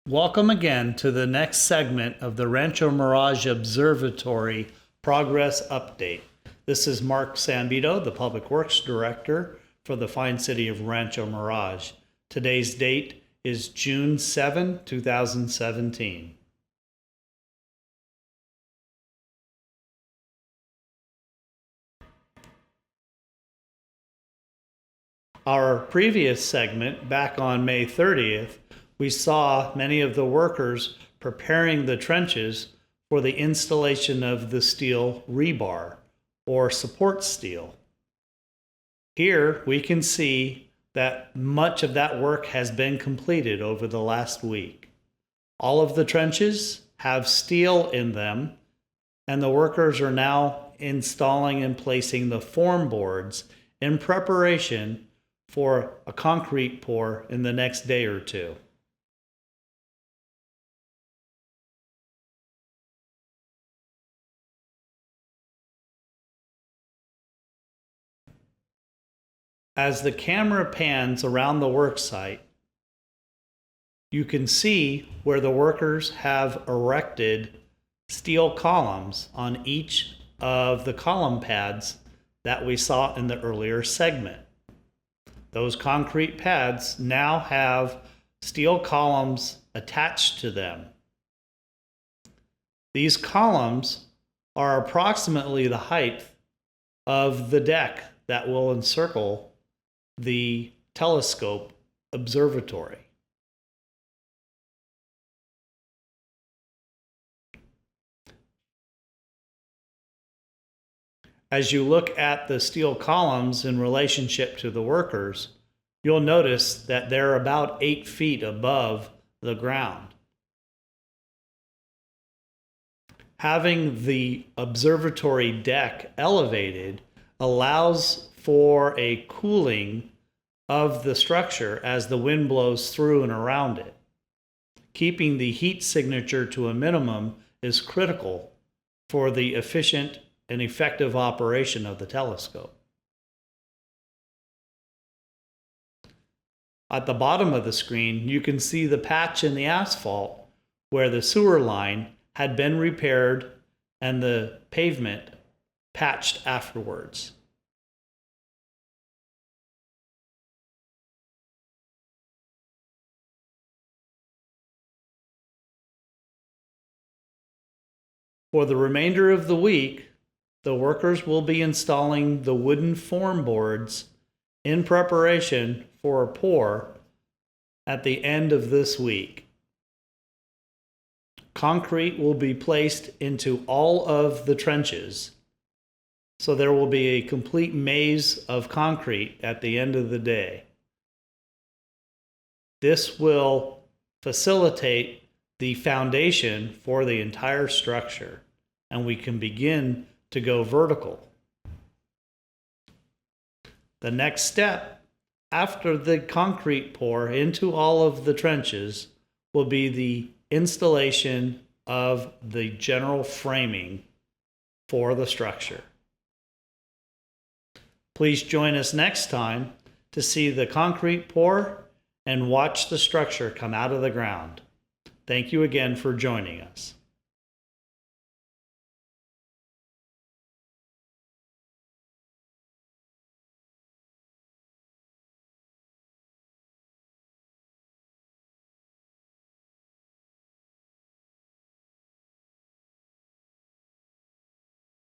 Welcome again to the next segment of the Rancho Mirage Observatory Progress Update. This is Mark Sambito, the Public Works Director for the fine city of Rancho Mirage. Today's date is June 7, 2017. Our previous segment, back on May 30th, we saw many of the workers preparing the trenches for the installation of the steel rebar or support steel. Here we can see that much of that work has been completed over the last week. All of the trenches have steel in them, and the workers are now installing and placing the form boards in preparation for a concrete pour in the next day or two. As the camera pans around the work site, you can see where the workers have erected steel columns on each of the column pads that we saw in the earlier segment. Those concrete pads now have steel columns attached to them. These columns are approximately the height of the deck that will encircle the telescope observatory. As you look at the steel columns in relationship to the workers, you'll notice that they're about 8 feet above the ground. Having the observatory deck elevated allows for a cooling of the structure as the wind blows through and around it. Keeping the heat signature to a minimum is critical for the efficient and effective operation of the telescope. At the bottom of the screen, you can see the patch in the asphalt where the sewer line had been repaired and the pavement patched afterwards. For the remainder of the week, the workers will be installing the wooden form boards in preparation for a pour at the end of this week. Concrete will be placed into all of the trenches, so there will be a complete maze of concrete at the end of the day. This will facilitate the foundation for the entire structure, and we can begin to go vertical. The next step after the concrete pour into all of the trenches will be the installation of the general framing for the structure. Please join us next time to see the concrete pour and watch the structure come out of the ground. Thank you again for joining us.